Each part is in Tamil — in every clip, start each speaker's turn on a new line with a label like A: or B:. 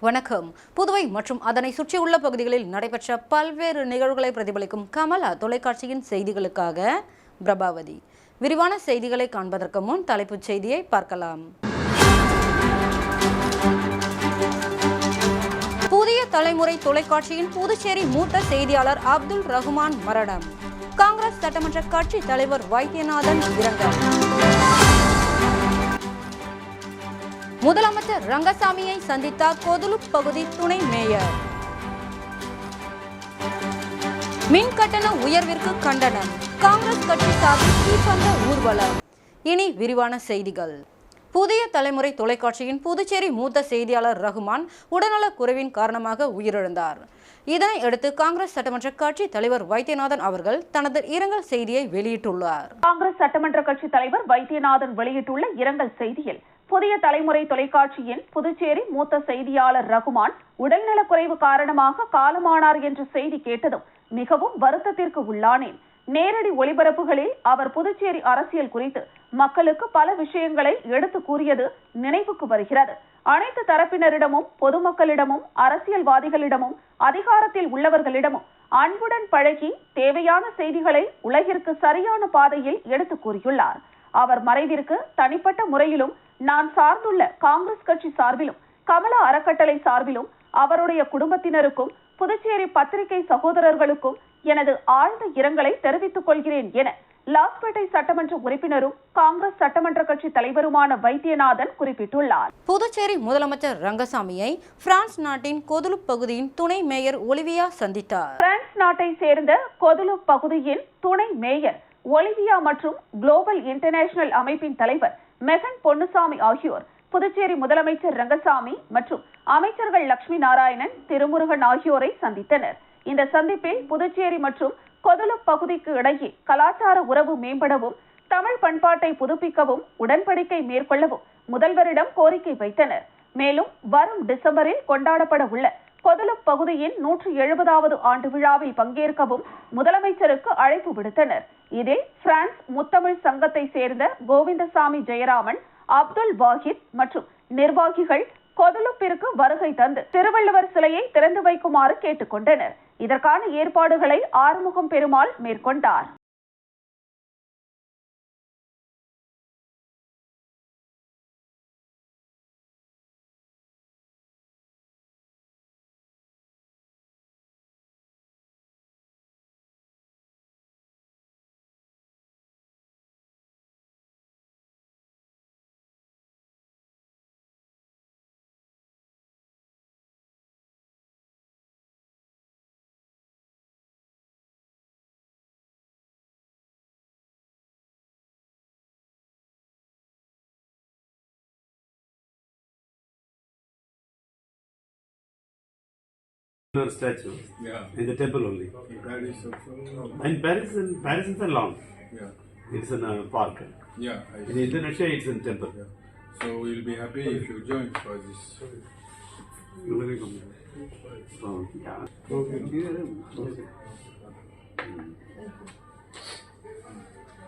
A: வணக்கம். புதுவை மற்றும் அதனை சுற்றியுள்ள பகுதிகளில் நடைபெற்ற பல்வேறு நிகழ்வுகளை பிரதிபலிக்கும் கமலா தொலைக்காட்சியின் செய்திகளுக்காக பிரபாவதி. விரிவான செய்திகளை காண்பதற்கு முன் தலைப்புச் செய்தியை பார்க்கலாம். புதிய தலைமுறை தொலைக்காட்சியின் புதுச்சேரி மூத்த செய்தியாளர் அப்துல் ரஹ்மான் மரணம். காங்கிரஸ் சட்டமன்ற கட்சி தலைவர் வைத்தியநாதன் இரங்கல். முதலமைச்சர் ரங்கசாமியை சந்தித்தார் கொதுலுப் பகுதி துணை மேயர். மின் கட்டண உயர்விற்கு கண்டனம். காங்கிரஸ் கட்சி சார்பில் தீப்பந்த ஊர்வலம். இனி விரிவான செய்திகள். புதிய தலைமுறை தொலைக்காட்சியின் புதுச்சேரி மூத்த செய்தியாளர் ரஹ்மான் உடல்நலக் குறைவின் காரணமாக உயிரிழந்தார். இதனை அடுத்து காங்கிரஸ் சட்டமன்ற கட்சி தலைவர் வைத்தியநாதன் அவர்கள் தனது இரங்கல் செய்தியை வெளியிட்டுள்ளார்.
B: காங்கிரஸ் சட்டமன்ற கட்சி தலைவர் வைத்தியநாதன் வெளியிட்டுள்ள இரங்கல் செய்தியில், புதிய தலைமுறை தொலைக்காட்சியின் புதுச்சேரி மூத்த செய்தியாளர் ரஹ்மான் உடல்நலக்குறைவு காரணமாக காலமானார் என்ற செய்தி கேட்டதும் மிகவும் வருத்தத்திற்கு உள்ளானேன். நேரடி ஒளிபரப்புகளில் அவர் புதுச்சேரி அரசியல் குறித்து மக்களுக்கு பல விஷயங்களை எடுத்து கூறியது நினைவுக்கு வருகிறது. அனைத்து தரப்பினரிடமும், பொதுமக்களிடமும், அரசியல்வாதிகளிடமும், அதிகாரத்தில் உள்ளவர்களிடமும் அன்புடன் பழகி தேவையான செய்திகளை உலகிற்கு சரியான பாதையில் எடுத்து கூறியுள்ளார். அவர் மறைவிற்கு தனிப்பட்ட முறையிலும் நான் சார்ந்துள்ள காங்கிரஸ் கட்சி சார்பிலும், கமலா அறக்கட்டளை சார்பிலும், அவருடைய குடும்பத்தினருக்கும், புதுச்சேரி பத்திரிகை சகோதரர்களுக்கும் எனது ஆழ்ந்த இரங்கலை தெரிவித்துக் கொள்கிறேன் என லாஸ்பேட்டை சட்டமன்ற உறுப்பினரும் காங்கிரஸ் சட்டமன்ற கட்சி தலைவருமான வைத்தியநாதன் குறிப்பிட்டுள்ளார்.
A: புதுச்சேரி முதலமைச்சர் ரங்கசாமியை பிரான்ஸ் நாட்டின் கொதுலுப் பகுதியின் துணை மேயர் ஒலிவியா சந்தித்தார்.
B: பிரான்ஸ் நாட்டை சேர்ந்த கொதுலுப் பகுதியின் துணை மேயர் ஒலிவியா மற்றும் குளோபல் இன்டர்நேஷனல் அமைப்பின் தலைவர் மெகன் பொன்னுசாமி ஆகியோர் புதுச்சேரி முதலமைச்சர் ரங்கசாமி மற்றும் அமைச்சர்கள் லட்சுமி நாராயணன், திருமுருகன் ஆகியோரை சந்தித்தனர். இந்த சந்திப்பில் புதுச்சேரி மற்றும் கொதுலுப் பகுதிக்கு இடையே கலாச்சார உறவு மேம்படவும், தமிழ் பண்பாட்டை புதுப்பிக்கவும் உடன்படிக்கை மேற்கொள்ளவும் முதல்வரிடம் கோரிக்கை வைத்தனர். மேலும் வரும் டிசம்பரில் கொண்டாடப்பட உள்ள கொதுலுப் பகுதியின் 170வது ஆண்டு விழாவில் பங்கேற்கவும் முதலமைச்சருக்கு அழைப்பு விடுத்தனர். இதில் பிரான்ஸ் முத்தமிழ் சங்கத்தை சேர்ந்த கோவிந்தசாமி ஜெயராமன், அப்துல் வாஹித் மற்றும் நிர்வாகிகள் கொதுலுப்பிற்கு வருகை தந்து திருவள்ளுவர் சிலையை திறந்து வைக்குமாறு கேட்டுக்கொண்டனர். இதற்கான ஏற்பாடுகளை ஆறுமுகம் பெருமாள் மேற்கொண்டார்.
C: Statue in the temple only. In Paris it's a lawn. It's in a park. In Indonesia it's in temple.
D: So we'll be happy if you join for this.
C: You will come.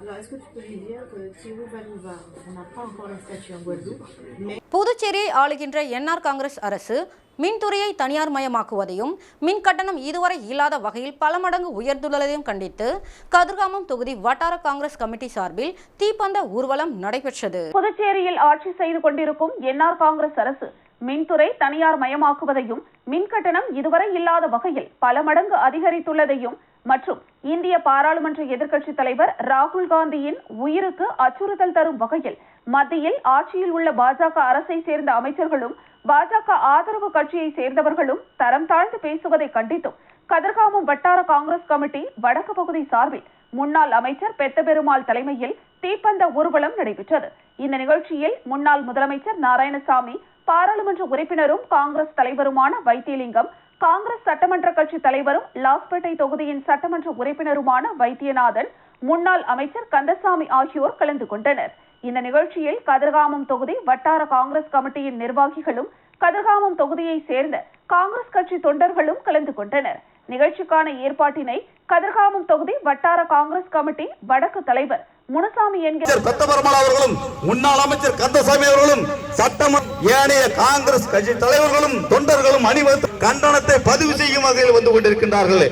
E: Alors, est-ce que tu peux lui dire que Thierry Valouva, on n'a pas encore la statue en Guadeloupe, mais...
A: புதுச்சேரியை ஆளுகின்ற என்ஆர் காங்கிரஸ் அரசு மின்துறையை தனியார் மயமாக்குவதையும், மின் கட்டணம் இதுவரை இல்லாத வகையில் பல மடங்கு உயர்ந்துள்ளதையும் கண்டித்து கதிர்காமம் தொகுதி வட்டார காங்கிரஸ் கமிட்டி சார்பில் தீப்பந்த ஊர்வலம் நடைபெற்றது.
B: புதுச்சேரியில் ஆட்சி செய்து கொண்டிருக்கும் என்ஆர் காங்கிரஸ் அரசு மின்துறை தனியார் மயமாக்குவதையும், மின் கட்டணம் இதுவரை இல்லாத வகையில் பல மடங்கு அதிகரித்துள்ளதையும் மற்றும் இந்திய பாராளுமன்ற எதிர்க்கட்சி தலைவர் ராகுல் காந்தியின் உயிருக்கு அச்சுறுத்தல் தரும் வகையில் மத்தியில் ஆட்சியில் உள்ள பாஜக அரசை சேர்ந்த அமைச்சர்களும், பாஜக ஆதரவு கட்சியை சேர்ந்தவர்களும் தரம் தாழ்ந்து பேசுவதை கண்டித்தும் கதிர்காமம் வட்டார காங்கிரஸ் கமிட்டி வடக்கு பகுதி சார்பில் முன்னாள் அமைச்சர் பெத்தபெருமாள் தலைமையில் தீப்பந்த ஊர்வலம் நடைபெற்றது. இந்த நிகழ்ச்சியில் முன்னாள் முதலமைச்சர் நாராயணசாமி, பாராளுமன்ற உறுப்பினரும் காங்கிரஸ் தலைவருமான வைத்தியலிங்கம், காங்கிரஸ் சட்டமன்ற கட்சி தலைவரும் லாஸ்பேட்டை தொகுதியின் சட்டமன்ற உறுப்பினருமான வைத்தியநாதன், முன்னாள் அமைச்சர் கந்தசாமி ஆகியோர் கலந்து கொண்டனர். இந்த நிகழ்ச்சியில் கதிர்காமம் தொகுதி வட்டார காங்கிரஸ் கமிட்டியின் நிர்வாகிகளும், கதிர்காமம் தொகுதியை சேர்ந்த காங்கிரஸ் கட்சி தொண்டர்களும் கலந்து கொண்டனர். நிகழ்ச்சிக்கான ஏற்பாட்டினை கதிர்காமம் தொகுதி வட்டார காங்கிரஸ் கமிட்டி வடக்கு தலைவர் முனுசாமி என்கிற
F: பெத்தபெருமாள் அவர்களும் முன்னாள் அமைச்சர் கந்தசாமி அவர்களும் சட்டமன்ற ஏனைய காங்கிரஸ் கட்சி தலைவர்களும் தொண்டர்களும் அணிவகுத்து கண்டனத்தை பதிவு செய்யும் வகையில் வந்து கொண்டிருக்கின்றார்கள்.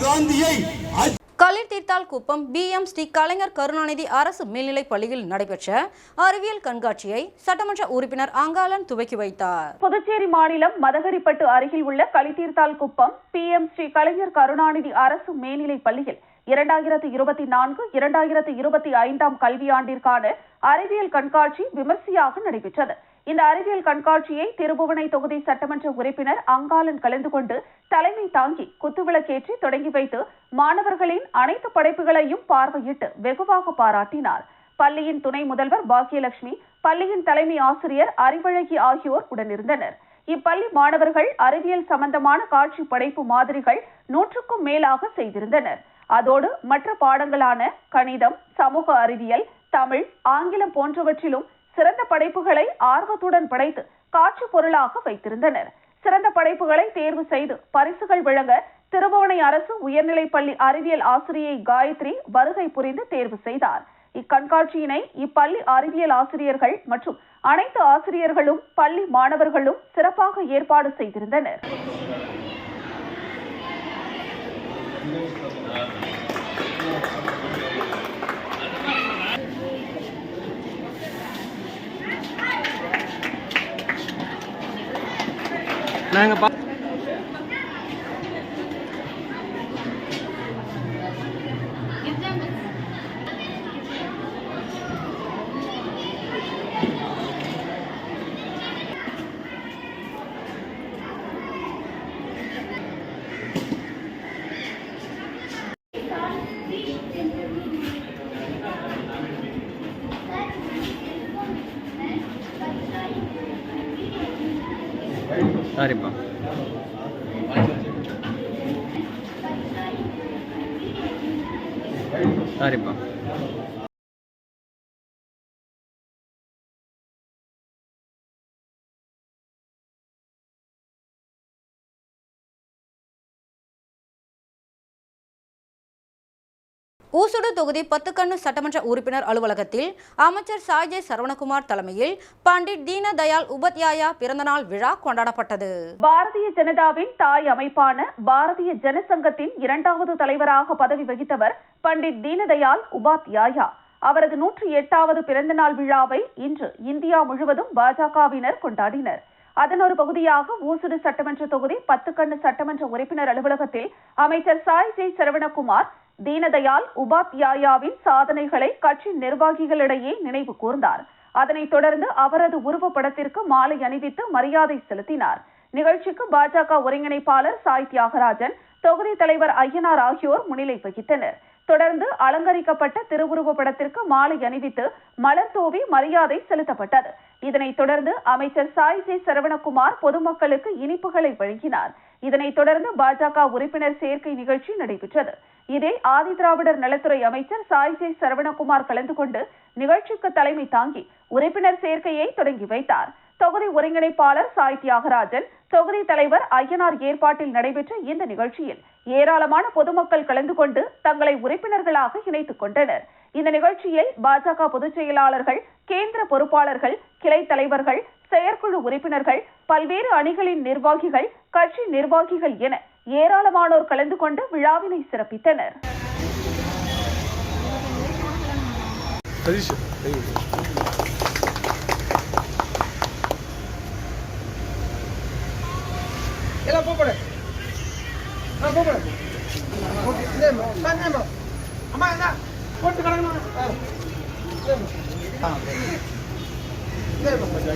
F: காந்தியை
A: களிர் தீர்த்தால் குப்பம் BM ஸ்ரீ கலைஞர் கருணாநிதி அரசு மேல்நிலைப் பள்ளியில் நடைபெற்ற அறிவியல் கண்காட்சியை சட்டமன்ற உறுப்பினர் அங்காளன் துவக்கி வைத்தார்.
B: புதுச்சேரி மாநிலம் மதகரிப்பட்டு அருகில் உள்ள களித்தீர்த்தால் குப்பம் PM ஸ்ரீ கலைஞர் கருணாநிதி அரசு மேல்நிலைப் பள்ளியில் 2024-2025 கல்வியாண்டிற்கான அறிவியல் கண்காட்சி விமர்சையாக நடைபெற்றது. இந்த அறிவியல் கண்காட்சியை திருபுவனை தொகுதி சட்டமன்ற உறுப்பினர் அங்காளன் கலந்து கொண்டு தலைமை தாங்கி குத்துவிளக்கேற்றி தொடங்கி வைத்து மாணவர்களின் அனைத்து படைப்புகளையும் பார்வையிட்டு வெகுவாக பாராட்டினார். பள்ளியின் துணை முதல்வர் பாக்கியலட்சுமி, பள்ளியின் தலைமை ஆசிரியர் அறிவழகி ஆகியோர் உடனிருந்தனர். இப்பள்ளி மாணவர்கள் அறிவியல் சம்பந்தமான காட்சி படைப்பு மாதிரிகள் 100க்கும் மேலாக செய்திருந்தனர். அதோடு மற்ற பாடங்களான கணிதம், சமூக அறிவியல், தமிழ், ஆங்கிலம் போன்றவற்றிலும் சிறந்த படைப்புகளை ஆர்வத்துடன் படைத்து காட்சி பொருளாக வைத்திருந்தனர். சிறந்த படைப்புகளை தேர்வு செய்து பரிசுகள் வழங்க திருபுவனை அரசு உயர்நிலைப்பள்ளி அறிவியல் ஆசிரியை காயத்ரி வருகை புரிந்து தேர்வு செய்தார். இக்கண்காட்சியினை இப்பள்ளி அறிவியல் ஆசிரியர்கள் மற்றும் அனைத்து ஆசிரியர்களும் பள்ளி மாணவர்களும் சிறப்பாக ஏற்பாடு செய்திருந்தனர்.
G: சரிப்பா. சரிப்பா.
A: ஊசுடு தொகுதி 10 கண்ணு சட்டமன்ற உறுப்பினர் அலுவலகத்தில் அமைச்சர் சாய்ஜே சரவணகுமார் தலைமையில் பண்டிட் தீனதயாள் உபாத்யாயா பிறந்தநாள் விழா கொண்டாடப்பட்டது.
B: பாரதிய ஜனதாவின் தாய் அமைப்பான பாரதிய ஜனசங்கத்தின் 2வது தலைவராக பதவி வகித்தவர் பண்டிட் தீனதயாள் உபாத்யாயா. அவரது 108வது பிறந்தநாள் விழாவை இன்று இந்தியா முழுவதும் பாஜகவினர் கொண்டாடினர். அதன் ஒரு பகுதியாக ஊசுடு சட்டமன்ற தொகுதி 10 கண்ணு சட்டமன்ற உறுப்பினர் அலுவலகத்தில் அமைச்சர் சாய்ஜே சரவணகுமார் தீனதயாள் உபாத்யாயாவின் சாதனைகளை கட்சி நிர்வாகிகளிடையே நினைவு கூர்ந்தார். அதனைத் தொடர்ந்து அவரது உருவப்படத்திற்கு மாலை அணிவித்து மரியாதை செலுத்தினார். நிகழ்ச்சிக்கு பாஜக ஒருங்கிணைப்பாளர் சாய் தியாகராஜன், தொகுதி தலைவர் ஐயனார் ஆகியோர் முன்னிலை வகித்தனர். தொடர்ந்து அலங்கரிக்கப்பட்ட திருவுருவ படத்திற்கு மாலை அணிவித்து மலர் தூவி மரியாதை செலுத்தப்பட்டது. இதனைத் தொடர்ந்து அமைச்சர் சாய்ஜே சரவணகுமார் பொதுமக்களுக்கு இனிப்புகளை வழங்கினார். இதனைத் தொடர்ந்து பாஜக உறுப்பினர் சேர்க்கை நிகழ்ச்சி நடைபெற்றது. இதில் ஆதிதிராவிடர் நலத்துறை அமைச்சர் சாய்ஜே சரவணகுமார் கலந்து கொண்டு நிகழ்ச்சிக்கு தலைமை தாங்கி உறுப்பினர் சேர்க்கையை தொடங்கி வைத்தார். தொகுதி ஒருங்கிணைப்பாளர் சாய் தியாகராஜன், தொகுதி தலைவர் ஐயனார் ஏற்பாட்டில் நடைபெற்ற இந்த நிகழ்ச்சியில் ஏராளமான பொதுமக்கள் கலந்து கொண்டு தங்களை உறுப்பினர்களாக இணைத்துக் கொண்டனர். இந்த நிகழ்ச்சியில் பாஜக பொதுச் செயலாளர்கள், கேந்திர பொறுப்பாளர்கள், கிளை தலைவர்கள், செயற்குழு உறுப்பினர்கள், பல்வேறு அணிகளின் நிர்வாகிகள், கட்சி நிர்வாகிகள் என ஏராளமானோர் கலந்து கொண்டு விழாவினை சிறப்பித்தனர்.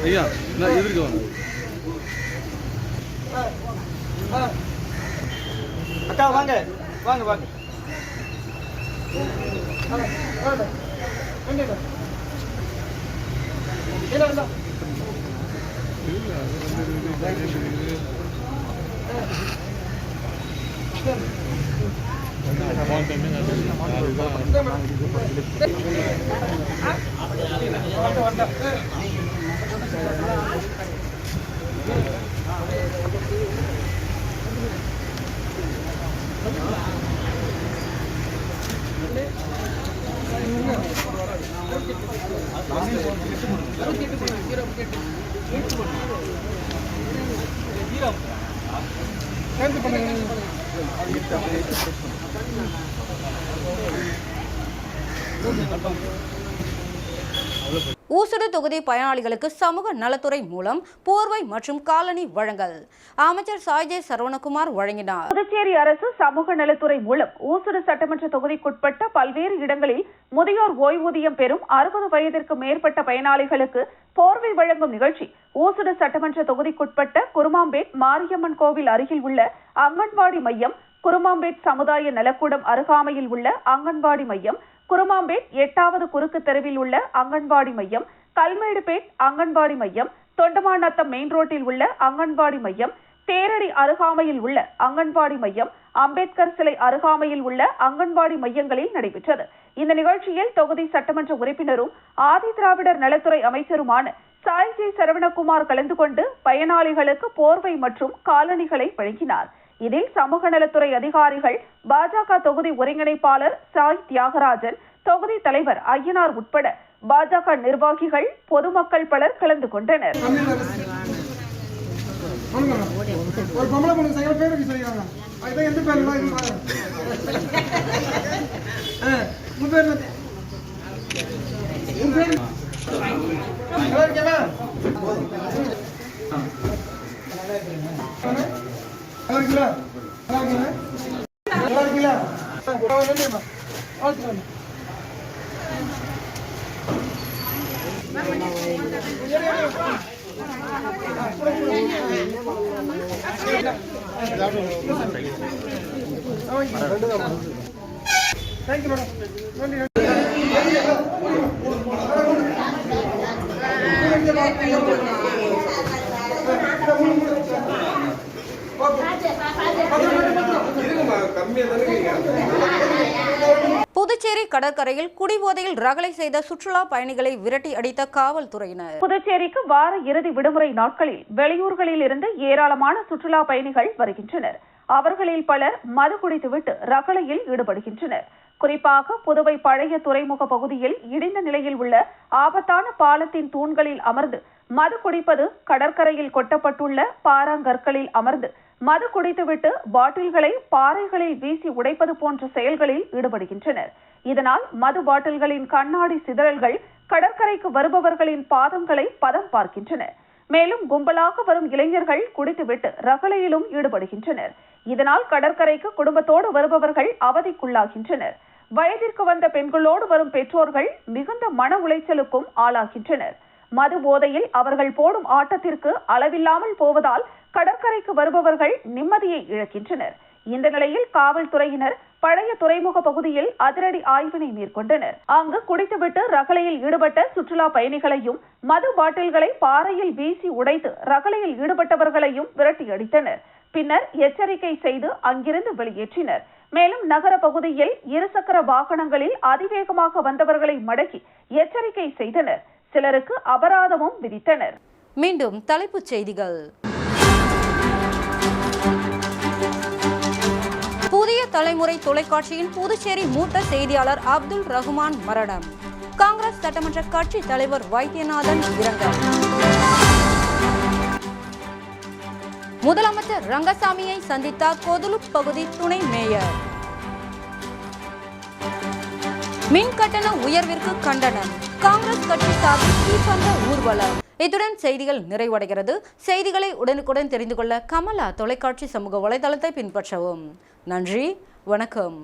G: ஐயா நான் எதிர்க்க அக்கா வாங்க வாங்க வாங்க.
A: ஊசுடு தொகுதி பயனாளிகளுக்கு சமூக நலத்துறை மூலம் போர்வை மற்றும் காலணி வழங்கல். அமைச்சர் சாய்ஜே சரவணகுமார் வழங்கினார்.
B: புதுச்சேரி அரசு சமூக நலத்துறை மூலம் ஊசுடு சட்டமன்ற தொகுதிக்குட்பட்ட பல்வேறு இடங்களில் முதியோர் ஓய்வூதியம் பெறும் 60 வயதிற்கு மேற்பட்ட பயனாளிகளுக்கு போர்வை வழங்கும் நிகழ்ச்சி ஊசுடு சட்டமன்ற தொகுதிக்குட்பட்ட குருமாம்பேட் மாரியம்மன் கோவில் அருகில் உள்ள அங்கன்வாடி மையம், குருமாம்பேட் சமுதாய நலக்கூடம் அருகாமையில் உள்ள அங்கன்வாடி மையம், குருமாம்பேட் 8வது குறுக்கு தெருவில் உள்ள அங்கன்வாடி மையம், கல்மேடுபேட் அங்கன்வாடி மையம், தொண்டமாநத்தம் மெயின் ரோட்டில் உள்ள அங்கன்வாடி மையம், தேரடி அருகாமையில் உள்ள அங்கன்வாடி மையம், அம்பேத்கர் சிலை அருகாமையில் உள்ள அங்கன்வாடி மையங்களில் நடைபெற்றது. இந்த நிகழ்ச்சியில் தொகுதி சட்டமன்ற உறுப்பினரும் ஆதி திராவிடர் நலத்துறை அமைச்சருமான சாய்ஜே சரவணகுமார் கலந்து கொண்டு பயனாளிகளுக்கு போர்வை மற்றும் காலணிகளை வழங்கினார். இதில் சமூக நலத்துறை அதிகாரிகள், பாஜக தொகுதி ஒருங்கிணைப்பாளர் சாய் தியாகராஜன், தொகுதி தலைவர் ஐயனார் உட்பட பாஜக நிர்வாகிகள், பொதுமக்கள் பலர் கலந்து கொண்டனர்.
A: புதுச்சேரி கடற்கரையில் குடிபோதையில் ரகளை செய்த சுற்றுலா பயணிகளை விரட்டி அடித்த காவல்துறையினர்.
B: புதுச்சேரிக்கு வார இறுதி விடுமுறை நாட்களில் வெளியூர்களில் இருந்து ஏராளமான சுற்றுலா பயணிகள் வருகின்றனர். அவர்களில் பலர் மது குடித்துவிட்டு ரகளையில் ஈடுபடுகின்றனர். குறிப்பாக புதுவை பழைய துறைமுக பகுதியில் இடிந்த நிலையில் உள்ள ஆபத்தான பாலத்தின் தூண்களில் அமர்ந்து மது குடிப்பது, கடற்கரையில் கொட்டப்பட்டுள்ள பாறாங்கற்களில் அமர்ந்து மது குடித்துவிட்டு பாட்டில்களை பாறைகளில் வீசி உடைப்பது போன்ற செயல்களில் ஈடுபடுகின்றனர். இதனால் மது பாட்டில்களின் கண்ணாடி சிதறல்கள் கடற்கரைக்கு வருபவர்களின் பாதங்களை பதம் பார்க்கின்றன. மேலும் கும்பலாக வரும் இளைஞர்கள் குடித்துவிட்டு ரகளையிலும் ஈடுபடுகின்றனர். இதனால் கடற்கரைக்கு குடும்பத்தோடு வருபவர்கள் அவதிக்குள்ளாகின்றனர். வயதிற்கு வந்த பெண்களோடு வரும் பெற்றோர்கள் மிகுந்த மன உளைச்சலுக்கும் ஆளாகின்றனர். மது போதையில் அவர்கள் போடும் ஆட்டத்திற்கு அளவில்லாமல் போவதால் கடற்கரைக்கு வருபவர்கள் நிம்மதியை இழக்கின்றனர். இந்த நிலையில் காவல்துறையினர் பழைய துறைமுக பகுதியில் அதிரடி ஆய்வினை மேற்கொண்டனர். அங்கு குடித்துவிட்டு ரகளையில் ஈடுபட்ட சுற்றுலா பயணிகளையும் மது பாட்டில்களை பாறையில் வீசி உடைத்து ரகளையில் ஈடுபட்டவர்களையும் விரட்டி அடித்தனர். பின்னர் எச்சரிக்கை செய்து அங்கிருந்து வெளியேற்றினர். மேலும் நகர பகுதியில் இருசக்கர வாகனங்களில் அதிவேகமாக வந்தவர்களை மடக்கி எச்சரிக்கை செய்தனர். சிலருக்கு அபராதமும் விதித்தனர்.
A: மீண்டும் தலைப்புச் செய்திகள். புதிய தலைமுறை தொலைக்காட்சியின் புதுச்சேரி மூத்த செய்தியாளர் அப்துல் ரஹ்மான் மரணம். காங்கிரஸ் சட்டமன்ற கட்சி தலைவர் வைத்தியநாதன் இரங்கல். முதலமைச்சர் ரங்கசாமியை சந்தித்தார் கொதுலுக் பகுதி துணை மேயர். மின் கட்டண உயர்விற்கு கண்டனம். காங்கிரஸ் கட்சி சார்பில் தீப்பந்த ஊர்வலம். இத்துடன் செய்திகள் நிறைவடைகிறது. செய்திகளை உடனுக்குடன் தெரிந்து கொள்ள கமலா தொலைக்காட்சி சமூக வலைதளத்தை பின்பற்றவும். நன்றி, வணக்கம்.